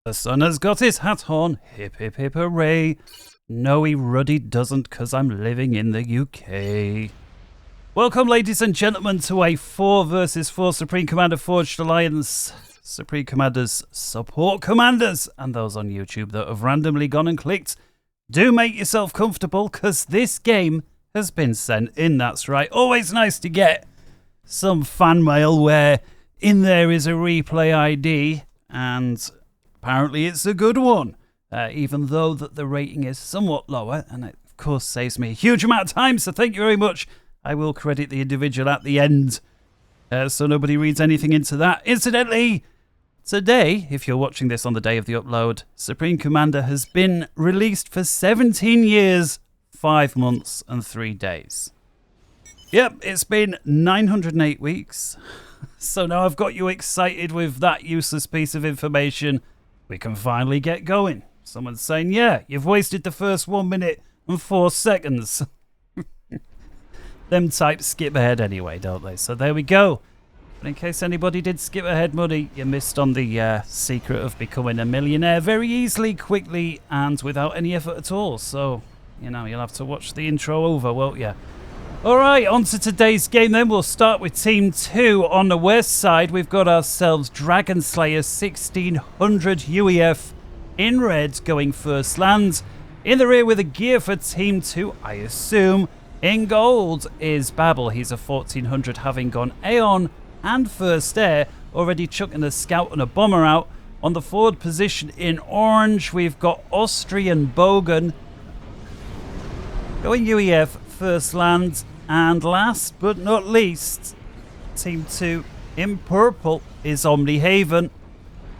The sun has got his hat on, hip hip hip hooray. No, he ruddy doesn't, 'cause I'm living in the UK. Welcome, ladies and gentlemen, to a 4 versus 4 Supreme Commander Forged Alliance. Supreme Commanders support commanders, and those on YouTube that have randomly gone and clicked. Do make yourself comfortable, 'cause this game has been sent in, that's right. Always nice to get some fan mail where in there is a replay ID, and apparently it's a good one. Even though that the rating is somewhat lower, and it of course saves me a huge amount of time, so thank you very much. I will credit the individual at the end, so nobody reads anything into that. Incidentally, today, if you're watching this on the day of the upload, Supreme Commander has been released for 17 years, 5 months and 3 days. Yep, it's been 908 weeks. So now I've got you excited with that useless piece of information. We can finally get going. Someone's saying, yeah, you've wasted the first 1 minute and 4 seconds. Them types skip ahead anyway, don't they? So there we go. But in case anybody did skip ahead, Muddy, you missed on the secret of becoming a millionaire very easily, quickly, and without any effort at all. So, you know, you'll have to watch the intro over, won't you? Alright, on to today's game then. We'll start with Team 2. On the west side, we've got ourselves Dragon Slayer 1600 UEF in red going first land. In the rear with a gear for Team 2, I assume. In gold is Babel. He's a 1400 having gone Aeon and first air, already chucking a scout and a bomber out. On the forward position in orange, we've got Austrian Bogan going UEF first land. And last but not least, Team 2 in purple is Omnihaven.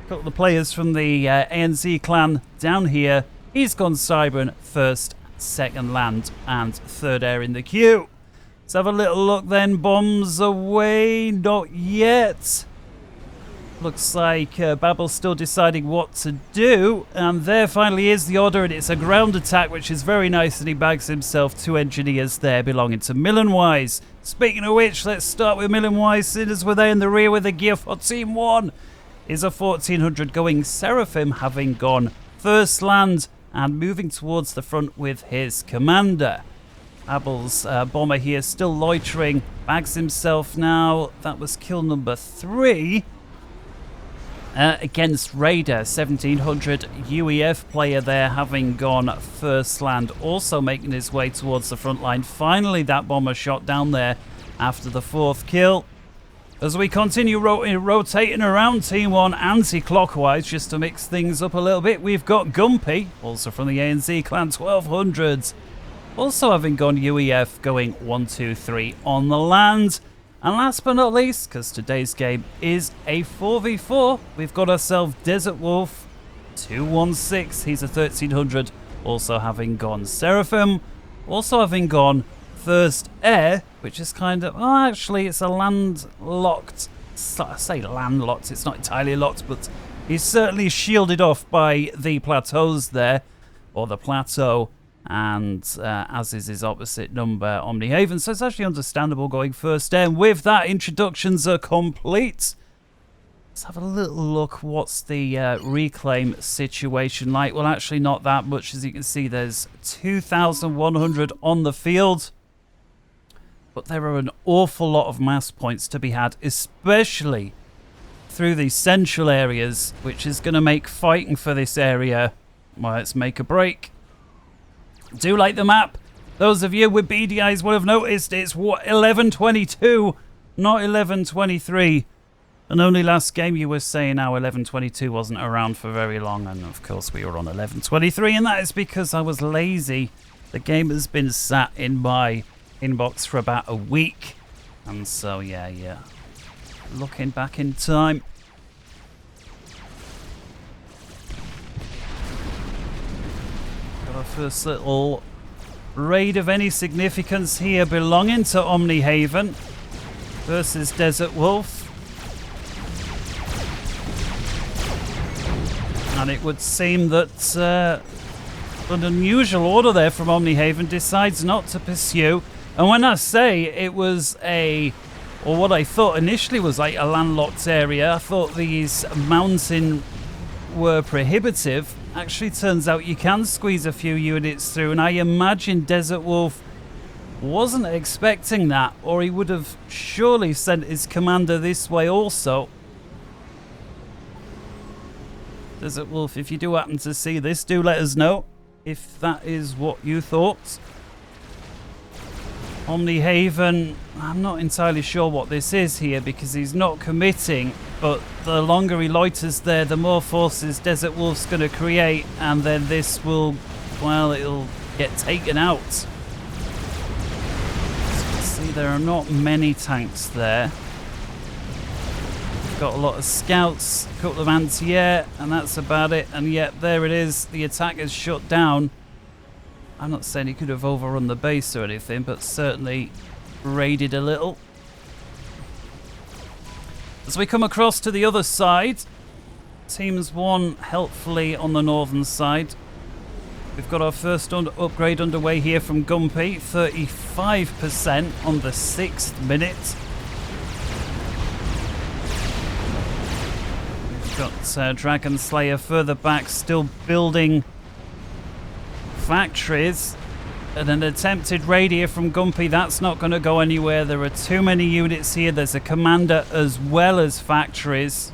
Got the players from the ANZ clan down here. He's gone Cybern first, second land, and third air in the queue. Let's have a little look then. Bombs away, not yet. Looks like Babel's still deciding what to do, and there finally is the order, and it's a ground attack, which is very nice, and he bags himself 2 engineers there belonging to Millenwise. Speaking of which, let's start with Millenwise, seeing as we're there in the rear with a gear for Team 1. Is a 1400 going Seraphim, having gone first land and moving towards the front with his commander. Abel's bomber here still loitering, bags himself now. That was kill number 3. Against Raider, 1700 UEF player there, having gone first land, also making his way towards the front line. Finally, that bomber shot down there after the 4th kill. As we continue rotating around Team 1 anti-clockwise, just to mix things up a little bit, we've got Gumpy, also from the ANZ clan 1200s, also having gone UEF, going 1, 2, 3 on the land. And last but not least, because today's game is a 4v4, we've got ourselves Desert Wolf 216. He's a 1300, also having gone Seraphim, also having gone first air, which is kind of, oh, actually it's a landlocked, I say landlocked, it's not entirely locked, but he's certainly shielded off by the plateaus there, or the plateau. And as is his opposite number, Omnihaven. So it's actually understandable going first air. And with that, introductions are complete. Let's have a little look. What's the reclaim situation like? Well, actually not that much. As you can see, there's 2,100 on the field. But there are an awful lot of mass points to be had, especially through these central areas, which is going to make fighting for this area, well, let's make a break. Do like the map. Those of you with beady eyes will have noticed it's what, 11:22, not 11:23. And only last game you were saying how 11:22 wasn't around for very long, and of course we were on 11:23, and that is because I was lazy. The game has been sat in my inbox for about a week, and so yeah. Looking back in time. Our first little raid of any significance here belonging to Omnihaven versus Desert Wolf. And it would seem that an unusual order there from Omnihaven decides not to pursue. And when I say it was or what I thought initially was like a landlocked area, I thought these mountain were prohibitive. Actually turns out you can squeeze a few units through, and I imagine Desert Wolf wasn't expecting that, or he would have surely sent his commander this way also. Desert Wolf, if you do happen to see this, do let us know if that is what you thought. Omnihaven, I'm not entirely sure what this is here because he's not committing, but the longer he loiters there, the more forces Desert Wolf's going to create, and then this will, well, it'll get taken out. So you can see there are not many tanks there. We've got a lot of scouts, a couple of anti-air, and that's about it, and yet there it is, the attack is shut down. I'm not saying he could have overrun the base or anything, but certainly raided a little. As we come across to the other side, Teams 1 helpfully on the northern side. We've got our first upgrade underway here from Gumpy, 35% on the 6th minute. We've got Dragon Slayer further back, still building factories, and an attempted raid here from Gumpy. That's not going to go anywhere. There are too many units here. There's a commander as well as factories.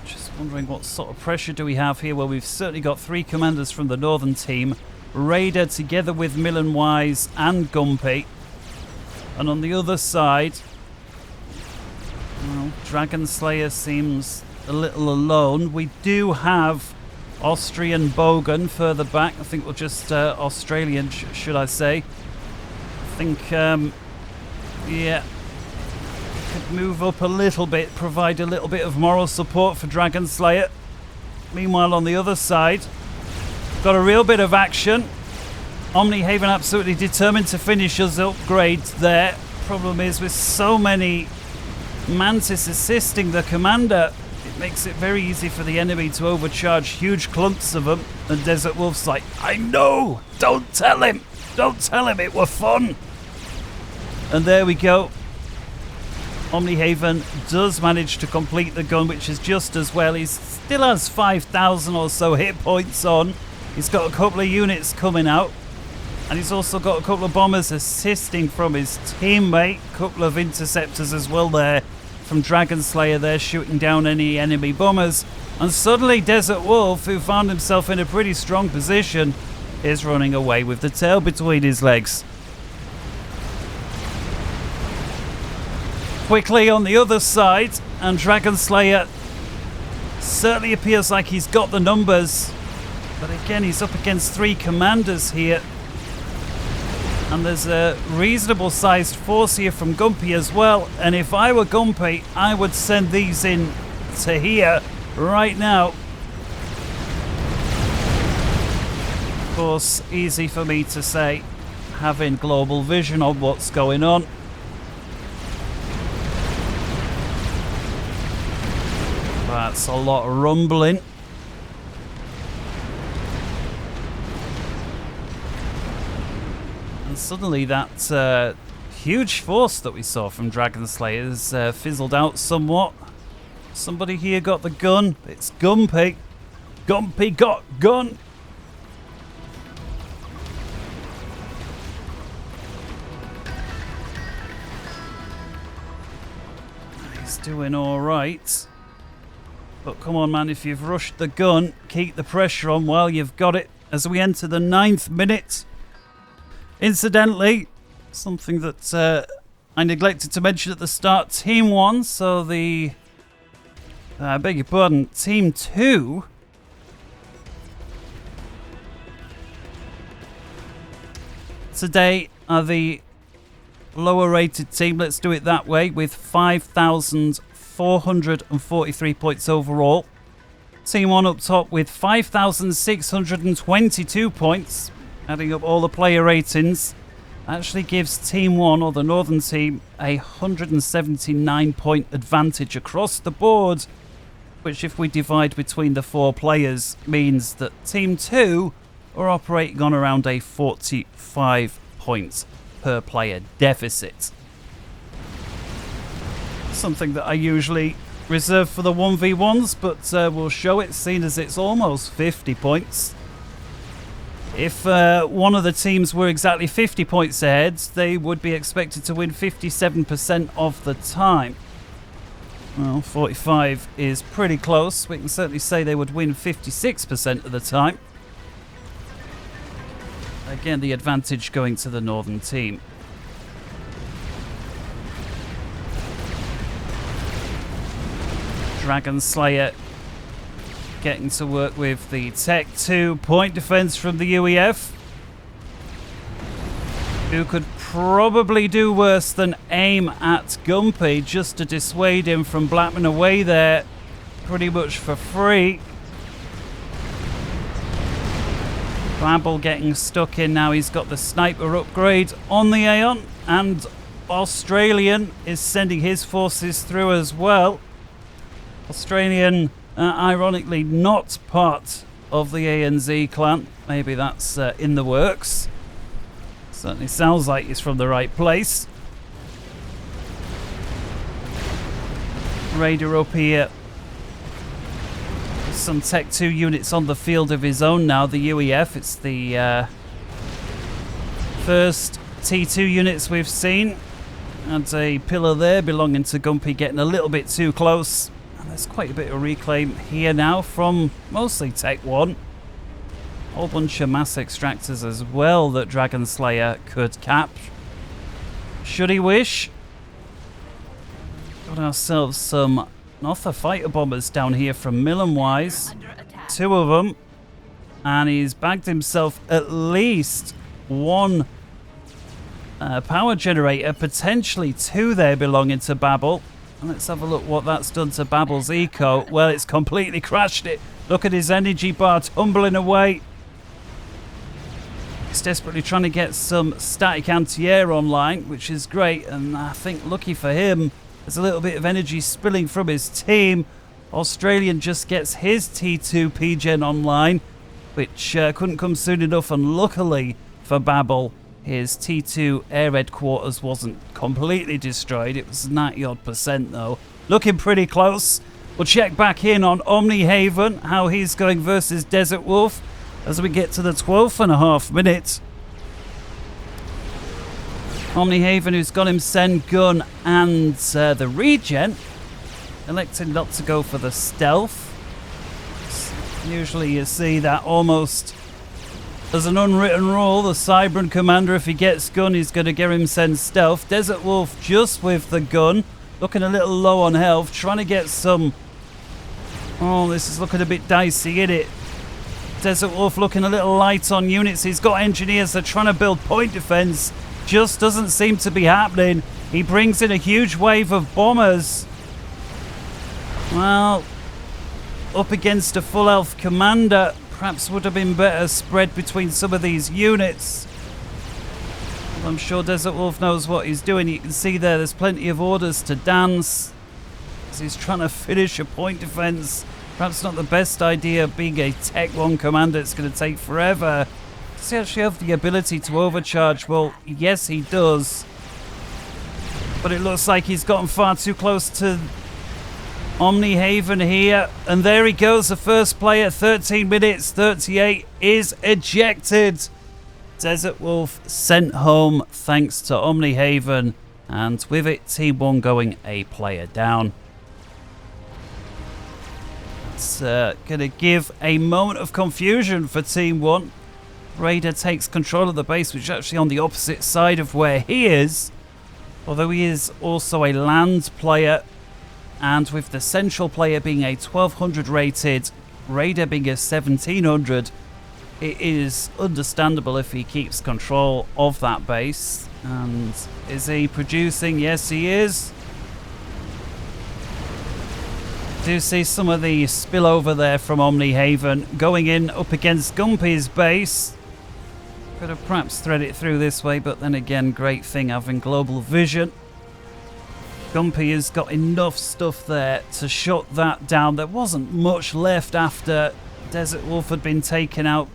Just wondering what sort of pressure do we have here. Well, we've certainly got 3 commanders from the northern team, Raider together with Millen Wise and Gumpy, and on the other side, well, Dragon Slayer seems a little alone. We do have Austrian Bogan further back. I think we'll just Australian, should I say. I think, yeah, could move up a little bit, provide a little bit of moral support for Dragon Slayer. Meanwhile, on the other side, got a real bit of action. Omnihaven absolutely determined to finish us upgrades there. Problem is, with so many Mantis assisting the commander, it makes it very easy for the enemy to overcharge huge clumps of them. And Desert Wolf's like, I know! Don't tell him! Don't tell him, it were fun! And there we go. Omnihaven does manage to complete the gun, which is just as well. He still has 5,000 or so hit points on. He's got a couple of units coming out. And he's also got a couple of bombers assisting from his teammate. A couple of interceptors as well there from Dragon Slayer there, shooting down any enemy bombers. And suddenly Desert Wolf, who found himself in a pretty strong position, is running away with the tail between his legs. Quickly on the other side, and Dragon Slayer certainly appears like he's got the numbers. But again, he's up against 3 commanders here. And there's a reasonable sized force here from Gumpy as well. And if I were Gumpy, I would send these in to here right now. Of course, easy for me to say, having global vision on what's going on. That's a lot of rumbling. And suddenly that huge force that we saw from Dragon Slayers fizzled out somewhat. Somebody here got the gun. It's Gumpy. Gumpy got gun. He's doing all right. But come on, man, if you've rushed the gun, keep the pressure on while you've got it. As we enter the 9th minute. Incidentally, something that I neglected to mention at the start, Team 1, so the... I beg your pardon, Team 2... today are the lower rated team, let's do it that way, with 5,443 points overall. Team 1 up top with 5,622 points. Adding up all the player ratings actually gives Team 1, or the northern team, a 179 point advantage across the board, which if we divide between the 4 players means that Team 2 are operating on around a 45 points per player deficit. Something that I usually reserve for the 1v1s, but we'll show it, seeing as it's almost 50 points. If one of the teams were exactly 50 points ahead, they would be expected to win 57% of the time. Well, 45 is pretty close. We can certainly say they would win 56% of the time. Again, the advantage going to the northern team. Dragon Slayer getting to work with the Tech 2 point defense from the UEF, who could probably do worse than aim at Gumpy just to dissuade him from Blackman away there pretty much for free. Babel getting stuck in now. He's got the sniper upgrade on the Aeon, and Australian is sending his forces through as well. Australian, ironically, not part of the ANZ clan. Maybe that's in the works. Certainly sounds like he's from the right place. Raider up here. Some Tech 2 units on the field of his own now. The UEF, it's the first T2 units we've seen. And a pillar there belonging to Gumpy getting a little bit too close. And there's quite a bit of reclaim here now from mostly Tech 1. Whole bunch of mass extractors as well that Dragon Slayer could cap, should he wish. Got ourselves some Notha fighter bombers down here from Millenwise. 2 of them. And he's bagged himself at least 1 power generator, potentially 2 there belonging to Babel. And let's have a look what that's done to Babel's eco. Well, it's completely crashed it. Look at his energy bar tumbling away. He's desperately trying to get some static anti-air online, which is great. And I think lucky for him, there's a little bit of energy spilling from his team. Australian just gets his T2 PGen online, which couldn't come soon enough. And luckily for Babel, his T2 air headquarters wasn't completely destroyed. It was 90% though. Looking pretty close. We'll check back in on Omnihaven, how he's going versus Desert Wolf as we get to the 12.5 minutes. Omnihaven, who's got him send gun and the regen, electing not to go for the stealth. Usually you see that almost as an unwritten rule. The Cybran commander, if he gets gun, he's going to get him send stealth. Desert Wolf just with the gun, looking a little low on health, trying to get some... Oh, this is looking a bit dicey, isn't it? Desert Wolf looking a little light on units. He's got engineers. They're trying to build point defense. Just doesn't seem to be happening. He brings in a huge wave of bombers. Well, up against a full health commander, perhaps would have been better spread between some of these units. Well, I'm sure Desert Wolf knows what he's doing. You can see there's plenty of orders to dance as he's trying to finish a point defense. Perhaps not the best idea being a Tech 1 commander. It's going to take forever. Does he actually have the ability to overcharge? Well, yes, he does. But it looks like he's gotten far too close to Omnihaven here. And there he goes. The first player, 13 minutes 38, is ejected. Desert Wolf sent home thanks to Omnihaven. And with it, Team 1 going a player down. It's going to give a moment of confusion for Team 1. Raider takes control of the base, which is actually on the opposite side of where he is. Although he is also a land player. And with the central player being a 1200 rated, Raider being a 1700, it is understandable if he keeps control of that base. And is he producing? Yes, he is. Do see some of the spillover there from Omnihaven going in up against Gumpy's base. Could have perhaps thread it through this way, but then again, great thing having global vision. Gumpy has got enough stuff there to shut that down. There wasn't much left after Desert Wolf had been taken out.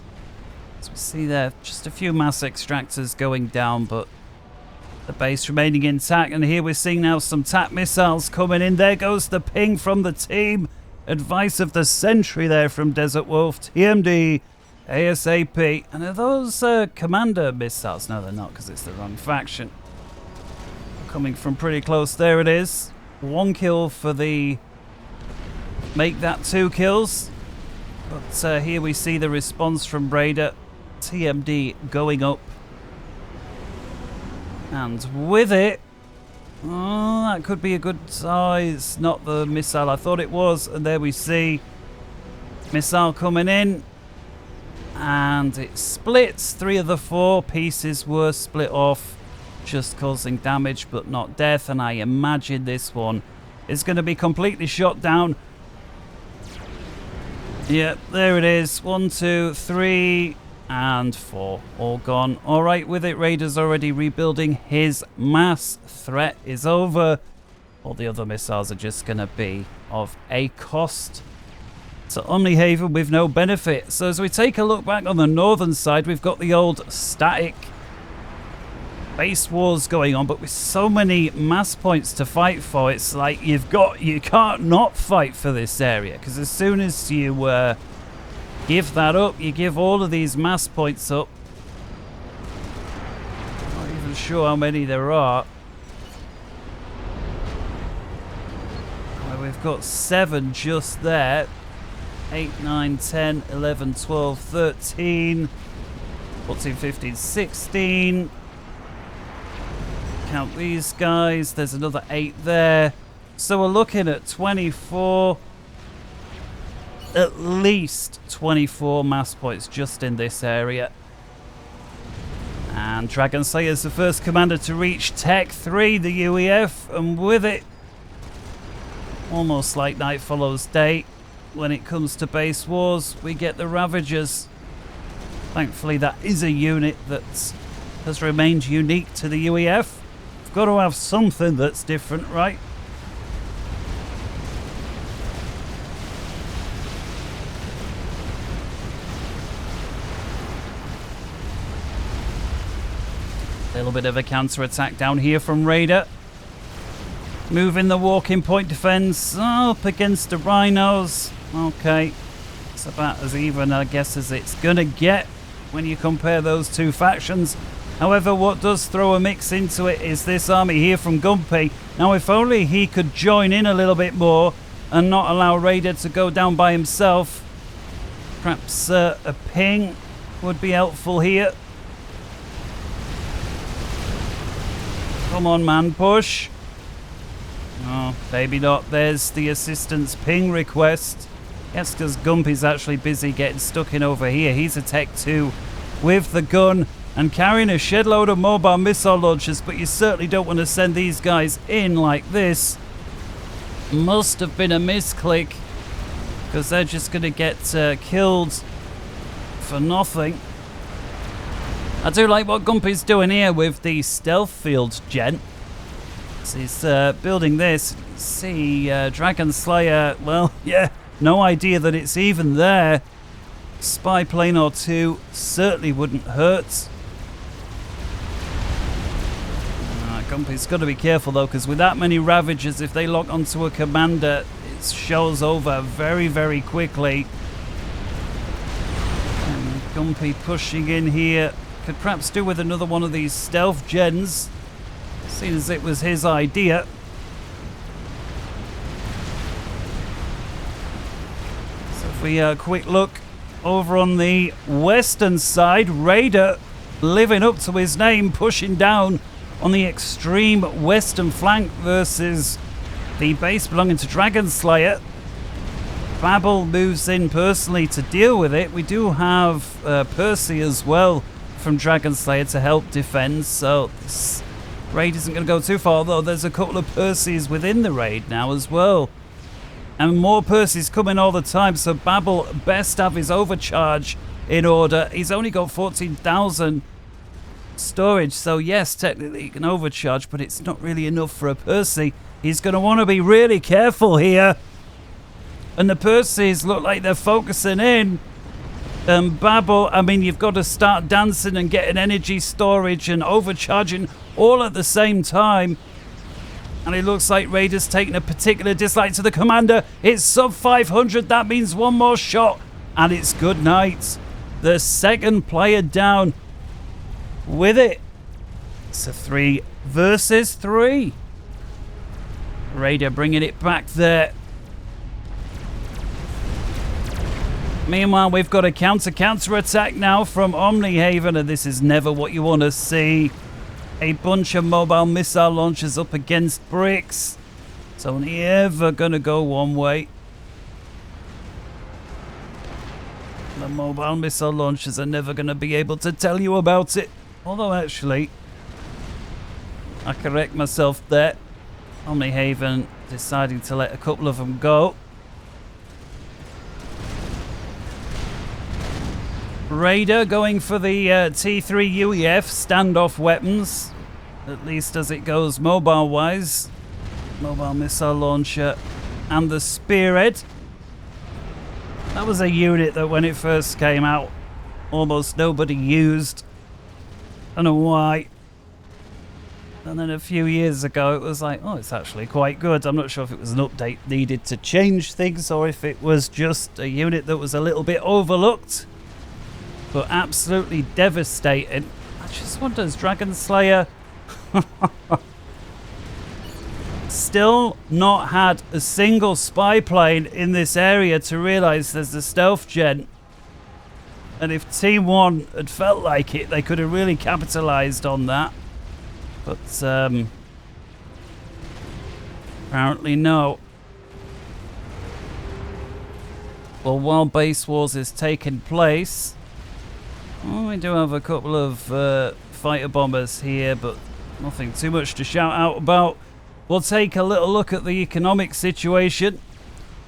As we see there, just a few mass extractors going down, but The base remaining intact, and here we're seeing now some TAC missiles coming in. There goes the ping from the team. Advice of the sentry there from Desert Wolf. TMD, ASAP. And are those commander missiles? No, they're not, because it's the wrong faction. Coming from pretty close. There it is. 1 kill for the... Make that 2 kills. But here we see the response from Raider. TMD going up. And with it... Oh, that could be a good size. Not the missile I thought it was. And there we see missile coming in. And it splits. 3 of the 4 pieces were split off. Just causing damage but not death. And I imagine this one is going to be completely shot down. Yep, there it is. 1, 2, 3... and 4 all gone. All right, with it, Raider's already rebuilding. His mass threat is over. All the other missiles are just going to be of a cost to Omnihaven with no benefit. So as we take a look back on the northern side, we've got the old static base wars going on, but with so many mass points to fight for, it's like you can't not fight for this area, because as soon as you give that up, you give all of these mass points up. Not even sure how many there are. Well, we've got 7 just there. 8, 9, 10, 11, 12, 13, 14, 15, 16. Count these guys. There's another 8 there. So we're looking at 24. At least 24 mass points just in this area. And Dragon Slayer's the first commander to reach Tech 3, the UEF, and with it, almost like night follows day, when it comes to base wars, we get the Ravagers. Thankfully, that is a unit that has remained unique to the UEF. We've got to have something that's different, right? A little bit of a counter-attack down here from Raider. Moving the walking point defense up against the Rhinos. Okay. It's about as even, I guess, as it's going to get when you compare those two factions. However, what does throw a mix into it is this army here from Gumpy. Now, if only he could join in a little bit more and not allow Raider to go down by himself. Perhaps a ping would be helpful here. Come on, man, push. Oh, maybe not. There's the assistance ping request. Yes, because Gumpy's actually busy getting stuck in over here. He's a Tech 2 with the gun and carrying a shed load of mobile missile launchers, but you certainly don't want to send these guys in like this. Must have been a misclick, because they're just going to get killed for nothing. I do like what Gumpy's doing here with the stealth field gen. So he's building this. See, Dragon Slayer, well, yeah, no idea that it's even there. Spy plane or 2 certainly wouldn't hurt. Gumpy's got to be careful though, because with that many Ravagers, if they lock onto a commander, it shows over very, very quickly. And Gumpy pushing in here. Could perhaps do with another one of these stealth gens, seeing as it was his idea. So if we quick look over on the western side, Raider living up to his name, pushing down on the extreme western flank versus the base belonging to Dragon Slayer. Babel moves in personally to deal with it. We do have Percy as well from Dragon Slayer to help defend, so this raid isn't going to go too far, although there's a couple of Percys within the raid now as well. And more Percys coming all the time, so Babel best have his overcharge in order. He's only got 14,000 storage, so yes, technically he can overcharge, but it's not really enough for a Percy. He's going to want to be really careful here. And the Percys look like they're focusing in. Babel, I mean, you've got to start dancing and getting energy storage and overcharging all at the same time. And it looks like Raider's taking a particular dislike to the commander. It's sub 500. That means one more shot. And it's good night. The second player down. With it. It's a 3 versus 3. Raider bringing it back there. Meanwhile, we've got a counter attack now from Omnihaven, and this is never what you want to see. A bunch of mobile missile launchers up against bricks. It's only ever going to go one way. The mobile missile launchers are never going to be able to tell you about it. Although, actually, I correct myself there. Omnihaven deciding to let a couple of them go. Raider going for the T3 UEF standoff weapons, at least as it goes mobile-wise. Mobile missile launcher and the Spearhead. That was a unit that when it first came out, almost nobody used. I don't know why. And then a few years ago, it was like, oh, it's actually quite good. I'm not sure if it was an update needed to change things or if it was just a unit that was a little bit overlooked. But absolutely devastating. I just wonder, is Dragon Slayer still not had a single spy plane in this area to realise there's a stealth gen? And if Team 1 had felt like it, they could have really capitalised on that. But apparently no. Well, while Base Wars is taking place, well, we do have a couple of fighter bombers here, but nothing too much to shout out about. We'll take a little look at the economic situation.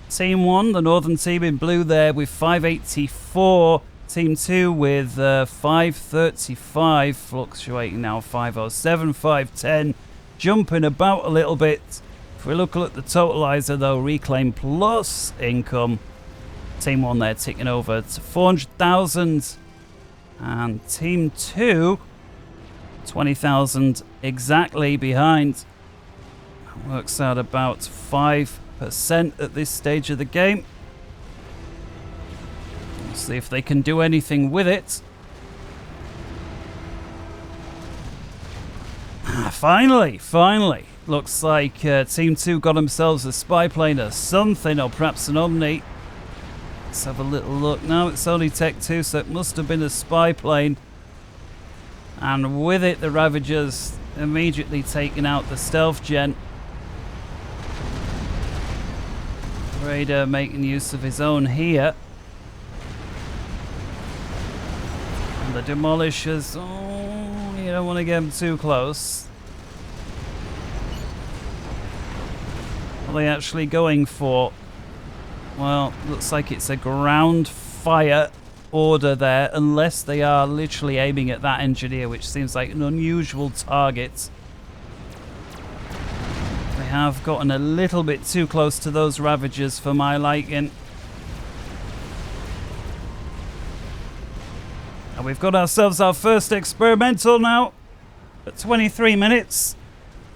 Team 1, the northern team in blue there with 584. Team 2 with 535, fluctuating now 507, 510, jumping about a little bit. If we look at the totalizer though, Reclaim plus income. Team 1 there ticking over to 400,000. And Team 2, 20,000 exactly behind. That works out about 5% at this stage of the game. We'll see if they can do anything with it. Finally. Looks like Team 2 got themselves a spy plane or something, or perhaps an Omni. Let's have a little look. No, it's only Tech 2, so it must have been a spy plane. And with it, the Ravagers immediately taking out the stealth gen. Raider making use of his own here. And the Demolishers, oh, you don't want to get them too close. What are they actually going for? Well, looks like it's a ground fire order there, unless they are literally aiming at that engineer, which seems like an unusual target. They have gotten a little bit too close to those Ravagers for my liking. And we've got ourselves our first experimental now at 23 minutes.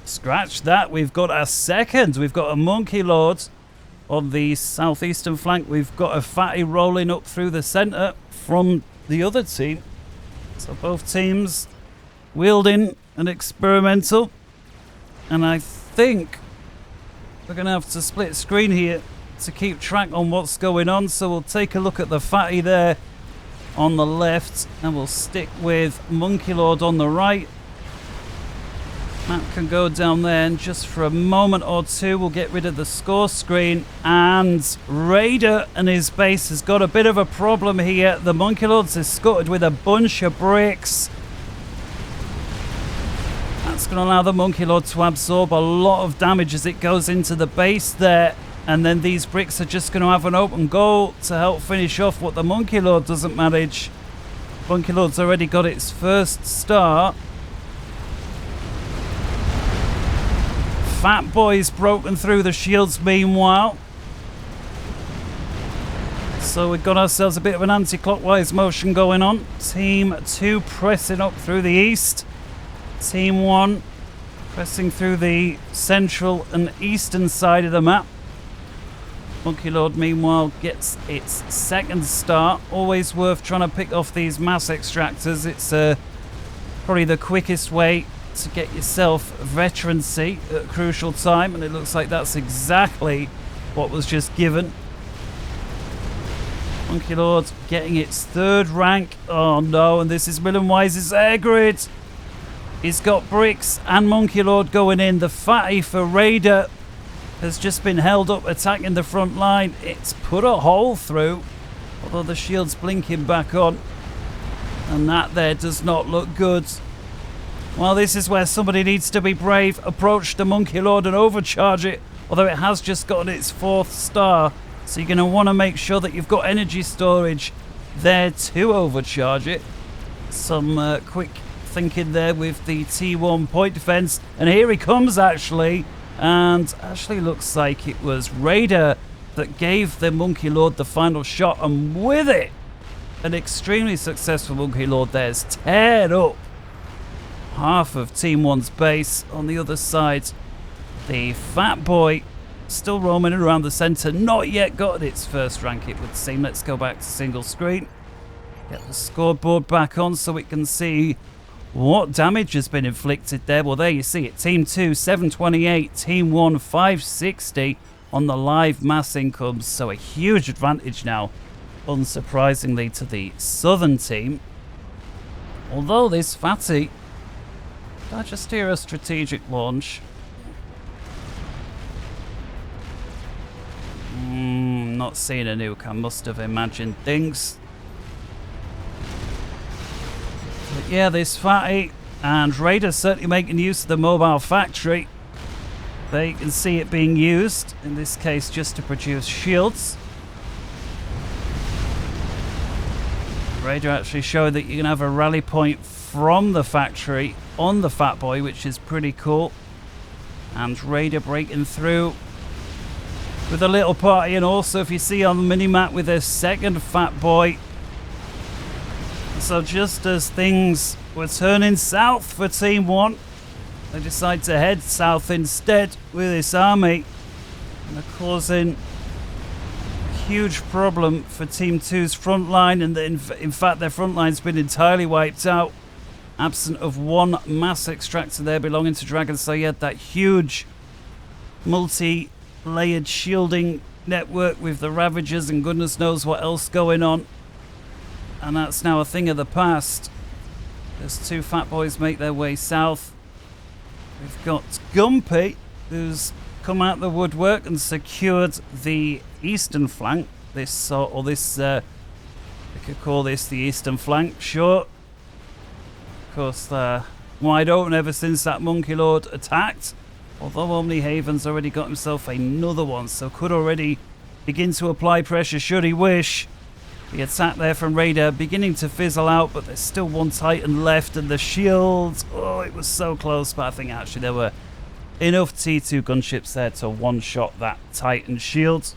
Scratch that, we've got our second. We've got a Monkey Lord on the southeastern flank. We've got a Fatty rolling up through the centre from the other team. So both teams wielding an experimental. And I think we're going to have to split screen here to keep track on what's going on. So we'll take a look at the Fatty there on the left, and we'll stick with Monkey Lord on the right. Map can go down there, and just for a moment or two we'll get rid of the score screen. And Raider and his base has got a bit of a problem here. The Monkey Lords is scuttered with a bunch of bricks. That's going to allow the Monkey Lord to absorb a lot of damage as it goes into the base there. And then these bricks are just going to have an open goal to help finish off what the Monkey Lord doesn't manage. Monkey Lord's already got its first start. Fat Boy's broken through the shields meanwhile. So we've got ourselves a bit of an anti-clockwise motion going on. Team 2 pressing up through the east. Team 1 pressing through the central and eastern side of the map. Monkey Lord, meanwhile, gets its second star. Always worth trying to pick off these mass extractors. It's probably the quickest way to get yourself veterancy at a crucial time, and it looks like that's exactly what was just given. Monkey Lord getting its third rank. Oh no, and this is Millenwise's air grid. He's got bricks and Monkey Lord going in. The fatty for Raider has just been held up attacking the front line. It's put a hole through, although the shield's blinking back on. And that there does not look good. Well, this is where somebody needs to be brave. Approach the Monkey Lord and overcharge it, although it has just gotten its 4th star. So you're going to want to make sure that you've got energy storage there to overcharge it. Some quick thinking there with the T1 point defense, and here he comes actually, and actually looks like it was Raider that gave the Monkey Lord the final shot, and with it an extremely successful Monkey Lord there's teared up half of Team 1's base. On the other side, the Fat Boy still roaming around the center, not yet got its first rank it would seem. Let's go back to single screen, get the scoreboard back on so we can see what damage has been inflicted there. Well, there you see it. Team 2, 728. Team 1, 560 on the live mass incomes. So a huge advantage now, unsurprisingly, to the southern team. Although this fatty... Did I just hear a strategic launch? Not seeing a nuke. I must have imagined things. But yeah, this fatty and Raider certainly making use of the mobile factory. There you can see it being used, in this case just to produce shields. Raider actually showing that you can have a rally point from the factory on the Fat Boy, which is pretty cool. And Raider breaking through with a little party, and also if you see on the minimap with a second Fat Boy. So just as things were turning south for Team 1, they decide to head south instead with this army, and they're causing a huge problem for Team 2's front line, and in fact their front line's been entirely wiped out, absent of one mass extractor there belonging to Dragon. So you had that huge multi-layered shielding network with the Ravagers and goodness knows what else going on. And that's now a thing of the past. As 2 Fat Boys make their way south. We've got Gumpy, who's come out the woodwork and secured the eastern flank. We could call this the eastern flank, sure. Of course, they're wide open ever since that Monkey Lord attacked. Although Omnihaven's already got himself another one, so could already begin to apply pressure should he wish. The attack there from Raider beginning to fizzle out, but there's still one Titan left, and the shields, oh, it was so close, but I think actually there were enough T2 gunships there to one-shot that Titan shield.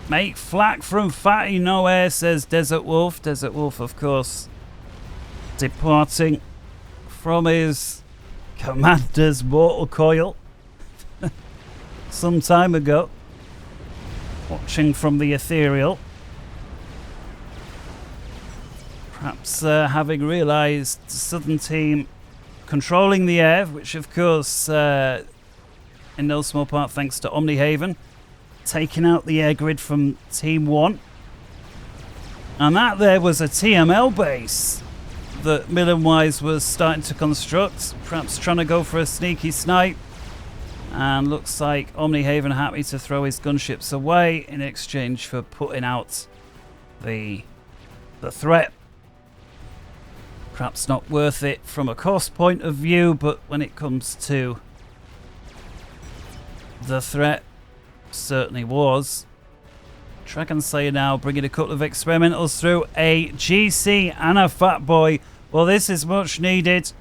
Make flak from Fatty nowhere, says Desert Wolf. Desert Wolf, of course, departing from his commander's mortal coil some time ago, watching from the ethereal, perhaps having realized the southern team controlling the air, which of course in no small part thanks to Omnihaven taking out the air grid from Team 1. And that there was a TML base that Millenwise was starting to construct, perhaps trying to go for a sneaky snipe. And looks like Omnihaven happy to throw his gunships away in exchange for putting out the threat. Perhaps not worth it from a cost point of view, but when it comes to the threat, certainly was. Dragon Slayer now bringing a couple of experimentals through, a GC and a Fat Boy. Well, this is much needed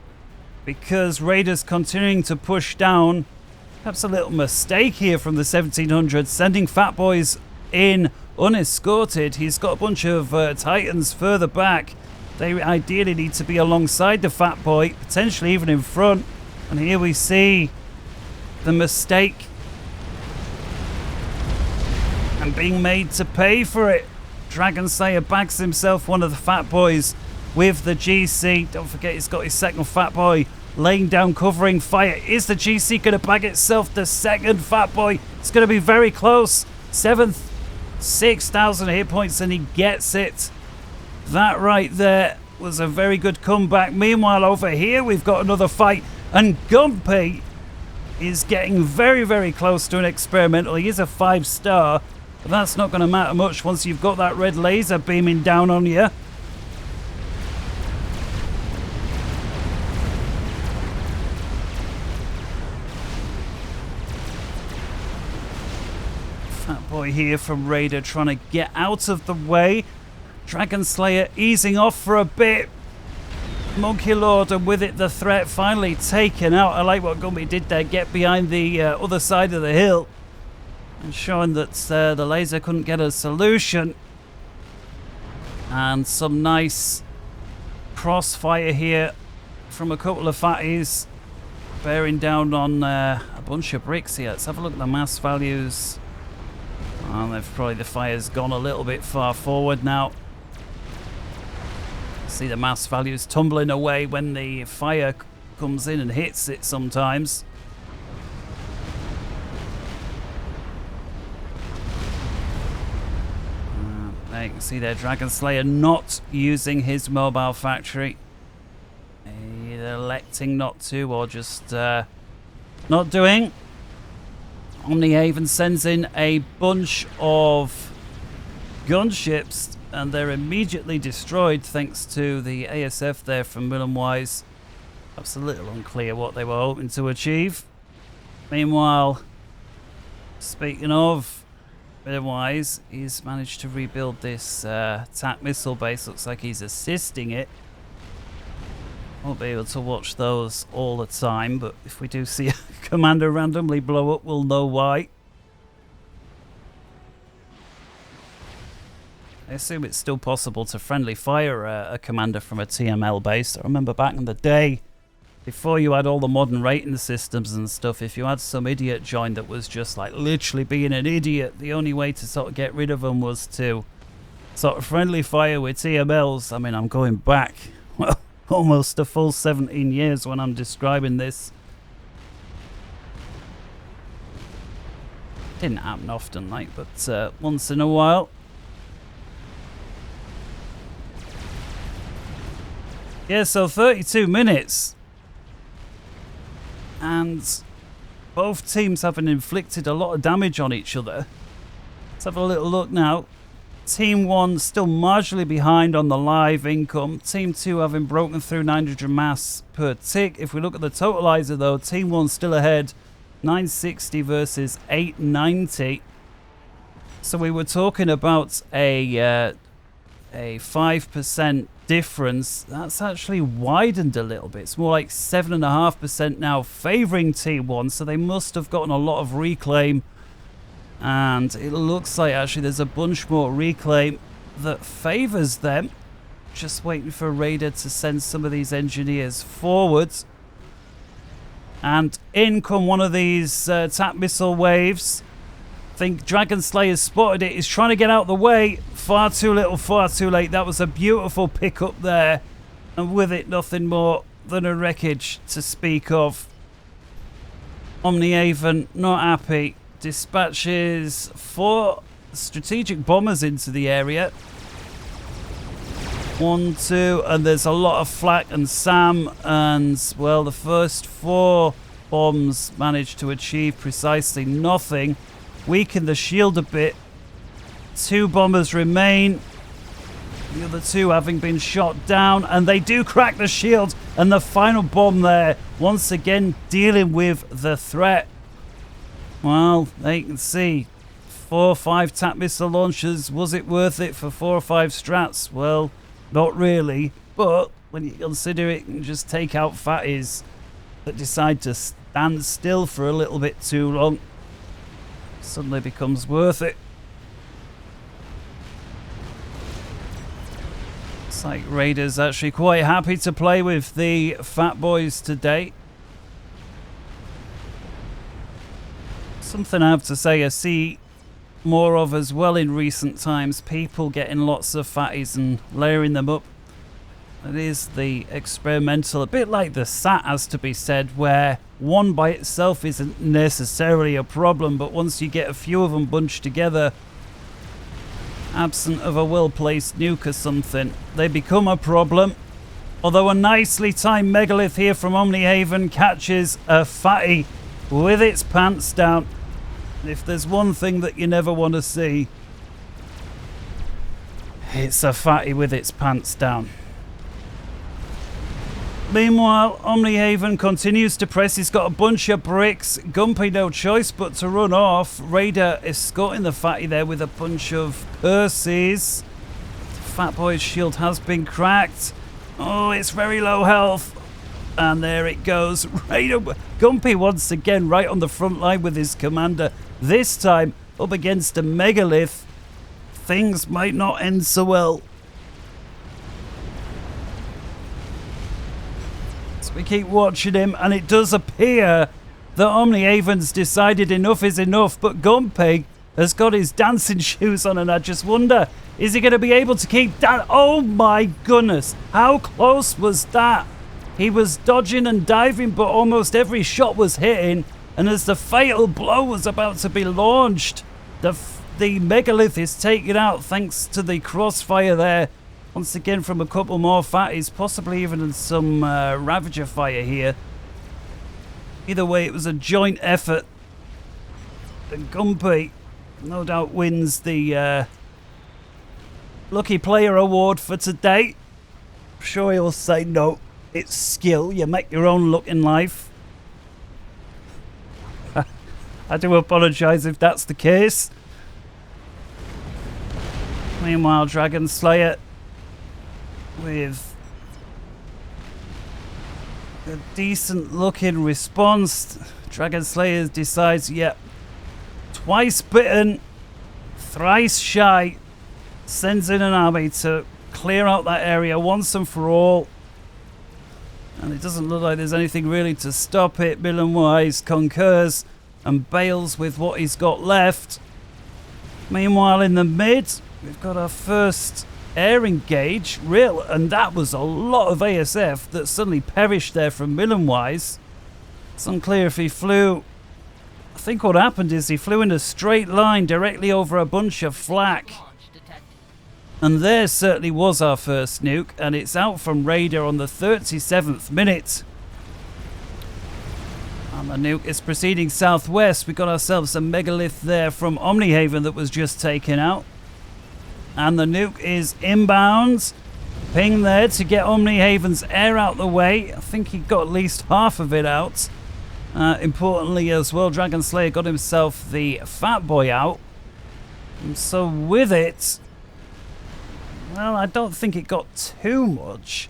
because Raiders continuing to push down. Perhaps a little mistake here from the 1700s, sending Fat Boys in unescorted. He's got a bunch of Titans further back. They ideally need to be alongside the Fat Boy, potentially even in front. And here we see the mistake and being made to pay for it. Dragon Slayer bags himself one of the Fat Boys with the GC. Don't forget he's got his second Fat Boy laying down, covering fire. Is the GC going to bag itself the second Fat Boy? It's going to be very close. 7th, 6,000 hit points, and he gets it. That right there was a very good comeback. Meanwhile, over here, we've got another fight, and Gumpy is getting very, very close to an experimental. He is a 5-star, but that's not going to matter much once you've got that red laser beaming down on you. Fat Boy here from Raider trying to get out of the way. Dragon Slayer easing off for a bit. Monkey Lord, and with it the threat finally taken out. I like what Gumby did there, get behind the other side of the hill and showing that the laser couldn't get a solution. And some nice crossfire here from a couple of fatties bearing down on a bunch of bricks here. Let's have a look at the mass values. And the fire's gone a little bit far forward now. See the mass values tumbling away when the fire comes in and hits it sometimes. There you can see there Dragon Slayer not using his mobile factory. Either electing not to or just not doing. Omnihaven sends in a bunch of gunships, and they're immediately destroyed thanks to the ASF there from Millenwise. That's a little unclear what they were hoping to achieve. Meanwhile, speaking of Millenwise, he's managed to rebuild this TAC missile base. Looks like he's assisting it. Won't be able to watch those all the time, but if we do see a commander randomly blow up, we'll know why. I assume it's still possible to friendly fire a commander from a TML base. I remember back in the day, before you had all the modern rating systems and stuff, if you had some idiot join that was just like literally being an idiot, the only way to sort of get rid of them was to sort of friendly fire with TMLs. I mean, I'm going back, well, almost a full 17 years when I'm describing this. Didn't happen often, like, but once in a while. Yeah, so 32 minutes. And both teams having inflicted a lot of damage on each other. Let's have a little look now. Team 1 still marginally behind on the live income. Team 2 having broken through 900 mass per tick. If we look at the totalizer though, Team 1 still ahead. 960 versus 890. So we were talking about a 5% difference. That's actually widened a little bit. It's more like 7.5% now favouring Team 1. So they must have gotten a lot of reclaim. And it looks like actually there's a bunch more reclaim that favours them. Just waiting for Raider to send some of these engineers forwards. And in come one of these TAC missile waves. I think Dragon Slayer spotted it. He's trying to get out the way. Far too little, far too late. That was a beautiful pickup there. And with it, nothing more than a wreckage to speak of. Omnihaven, not happy. Dispatches 4 strategic bombers into the area. 1, 2, and there's a lot of flak and SAM, and well, the first 4 bombs managed to achieve precisely nothing. Weaken the shield a bit. 2 bombers remain. The other 2 having been shot down, and they do crack the shield, and the final bomb there once again dealing with the threat. Well, they can see 4 or 5 TAC missile launchers. Was it worth it for 4 or 5 strats? Well, not really. But when you consider it can just take out fatties that decide to stand still for a little bit too long, suddenly becomes worth it. Looks like Raider's actually quite happy to play with the fat boys today. Something I have to say I see more of as well in recent times. People getting lots of fatties and layering them up. It is the experimental, a bit like the SAT has to be said, where one by itself isn't necessarily a problem, but once you get a few of them bunched together, absent of a well-placed nuke or something, they become a problem. Although a nicely timed megalith here from Omnihaven catches a fatty with its pants down. If there's one thing that you never want to see, it's a fatty with its pants down. Meanwhile, Omnihaven continues to press. He's got a bunch of bricks. Gumpy no choice but to run off. Raider escorting the fatty there with a bunch of curses. Fat Boy's shield has been cracked. Oh, it's very low health. And there it goes. Raider, Gumpy once again right on the front line with his commander. This time up against a megalith. Things might not end so well. We keep watching him, and it does appear that Omnihaven's decided enough is enough, but Gumpy has got his dancing shoes on, and I just wonder, is he going to be able to keep that? Oh my goodness, how close was that? He was dodging and diving, but almost every shot was hitting, and as the fatal blow was about to be launched, the megalith is taken out thanks to the crossfire there. Once again from a couple more fatties, possibly even some Ravager fire here. Either way, it was a joint effort. And Gumpy no doubt wins the Lucky Player Award for today. I'm sure he'll say no, it's skill. You make your own luck in life. I do apologise if that's the case. Meanwhile, Dragon Slayer with a decent looking response. Dragon Slayer decides, yep, twice bitten, thrice shy, sends in an army to clear out that area once and for all. And it doesn't look like there's anything really to stop it. Wise concurs and bails with what he's got left. Meanwhile, in the mid, we've got our first air engage, and that was a lot of ASF that suddenly perished there from Wise. It's unclear if he flew. I think what happened is he flew in a straight line directly over a bunch of flak. And there certainly was our first nuke, and it's out from Raider on the 37th minute. And the nuke is proceeding southwest. We got ourselves a megalith there from Omnihaven that was just taken out. And the nuke is inbound. Ping there to get Omnihaven's air out the way. I think he got at least half of it out. Importantly as well, Dragon Slayer got himself the Fat Boy out. And so with it, well, I don't think it got too much.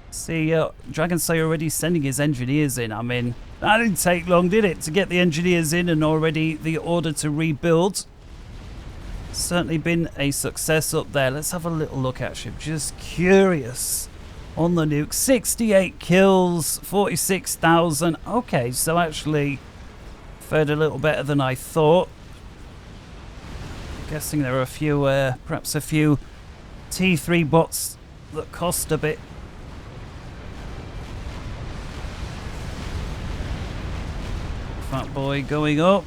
See, Dragon Slayer already sending his engineers in. I mean, that didn't take long, did it, to get the engineers in and already the order to rebuild. Certainly been a success up there. Let's have a little look actually. I'm just curious on the nuke. 68 kills, 46,000. Okay, so actually fared a little better than I thought. Guessing there are a few, perhaps a few T3 bots that cost a bit. Fat Boy going up.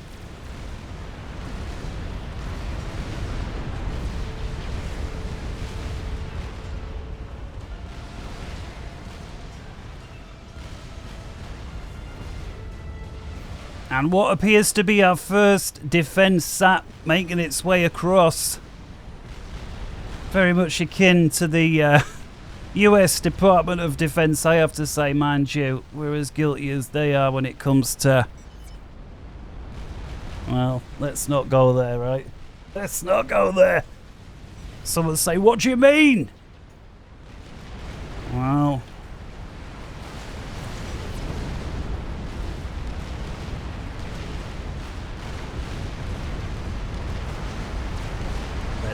And what appears to be our first defense SAT making its way across. Very much akin to the US Department of Defense, I have to say, mind you. We're as guilty as they are when it comes to... Well, let's not go there, right? Let's not go there. Someone say, what do you mean? Well...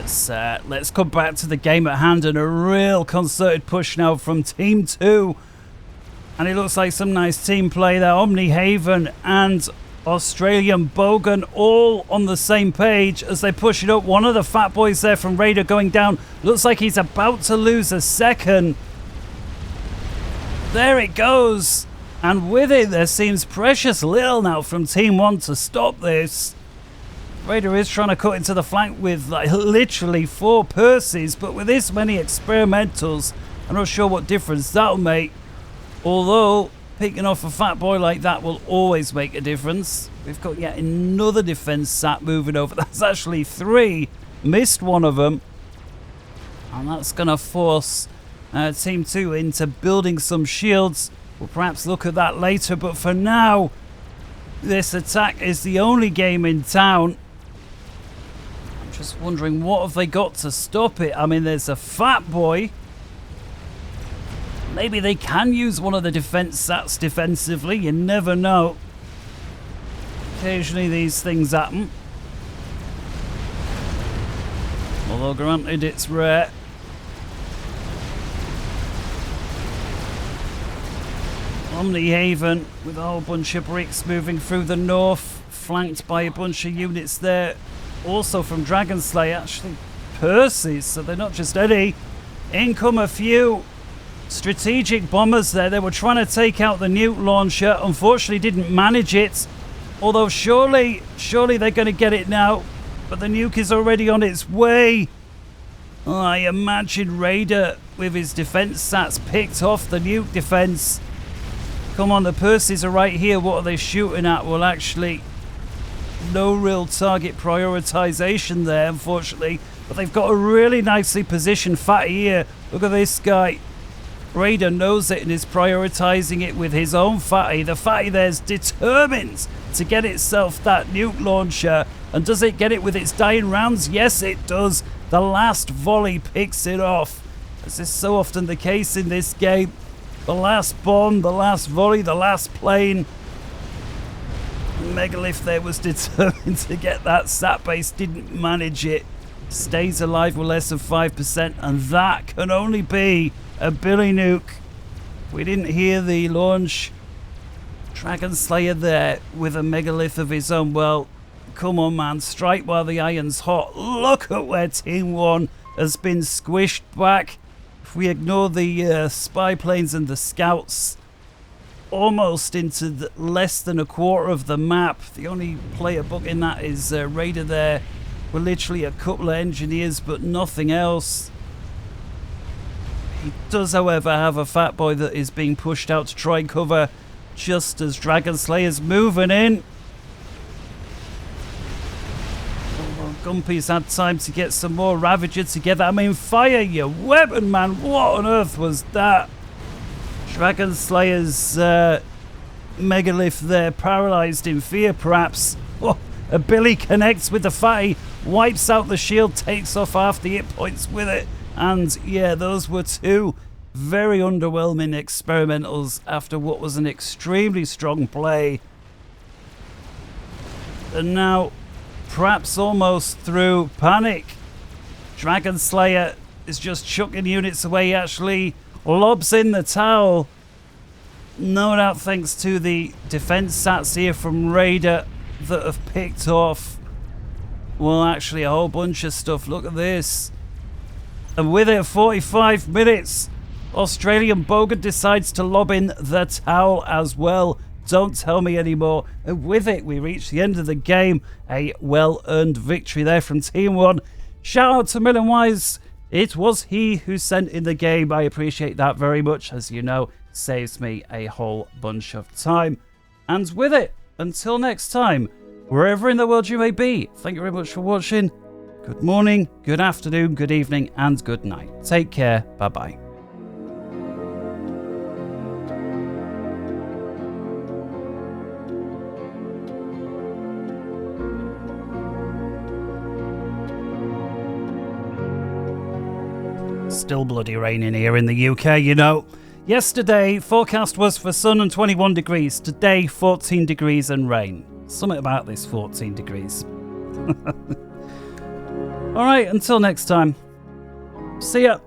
let's come back to the game at hand, and a real concerted push now from Team 2. And it looks like some nice team play there. Omni Haven and Australian Bogan all on the same page as they push it up. One of the fat boys there from Raider going down. Looks like he's about to lose a second. There it goes. And with it, there seems precious little now from Team 1 to stop this. Raider is trying to cut into the flank with like literally 4 Percies, but with this many experimentals, I'm not sure what difference that'll make. Although, picking off a fat boy like that will always make a difference. We've got yet another defense sat moving over. That's actually 3. Missed one of them. And that's going to force Team 2 into building some shields. We'll perhaps look at that later. But for now, this attack is the only game in town. I'm just wondering, what have they got to stop it? I mean, there's a fat boy. Maybe they can use one of the defense sats defensively. You never know. Occasionally these things happen. Although granted, it's rare. Omni Haven with a whole bunch of bricks moving through the north. Flanked by a bunch of units there. Also from Dragon Slayer. Actually, Percy's. So they're not just any. In come a few strategic bombers there. They were trying to take out the nuke launcher. Unfortunately didn't manage it. Although surely they're going to get it now. But the nuke is already on its way. Oh, I imagine Raider with his defense sats picked off the nuke defense. Come on, the Percies are right here. What are they shooting at? Well, actually, no real target prioritization there, unfortunately. But they've got a really nicely positioned fatty here. Look at this guy. Raider knows it and is prioritizing it with his own fatty. The fatty there's determined to get itself that nuke launcher. And does it get it with its dying rounds? Yes, it does. The last volley picks it off. As is so often the case in this game. The last bomb, the last volley, the last plane. Megalith there was determined to get that sat base. Didn't manage it. Stays alive with less than 5%. And that can only be a Billy Nuke. We didn't hear the launch. Dragon Slayer there with a megalith of his own. Well, come on, man. Strike while the iron's hot. Look at where Team 1 has been squished back. If we ignore the spy planes and the scouts, almost into less than a quarter of the map. The only player book in that is Raider there. We're literally a couple of engineers, but nothing else. He does, however, have a fat boy that is being pushed out to try and cover just as Dragon Slayer's moving in. Oh, Gumpy's had time to get some more Ravager together. I mean, fire your weapon, man. What on earth was that? Dragon Slayer's megalith there, paralyzed in fear, perhaps. Oh, a Billy connects with the fatty, wipes out the shield, takes off half the hit points with it. And yeah, those were 2 very underwhelming experimentals after what was an extremely strong play. And now, perhaps almost through panic, Dragon Slayer is just chucking units away. He actually lobs in the towel. No doubt thanks to the defense sats here from Raider that have picked off, well, actually a whole bunch of stuff. Look at this. And with it, 45 minutes, Australian Bogan decides to lob in the towel as well. Don't tell me anymore. And with it, we reach the end of the game. A well-earned victory there from Team 1. Shout out to Millenwise. It was he who sent in the game. I appreciate that very much. As you know, saves me a whole bunch of time. And with it, until next time, wherever in the world you may be, thank you very much for watching. Good morning, good afternoon, good evening, and good night. Take care. Bye-bye. Still bloody raining here in the UK, you know. Yesterday, forecast was for sun and 21 degrees. Today, 14 degrees and rain. Something about this 14 degrees. Alright, until next time. See ya.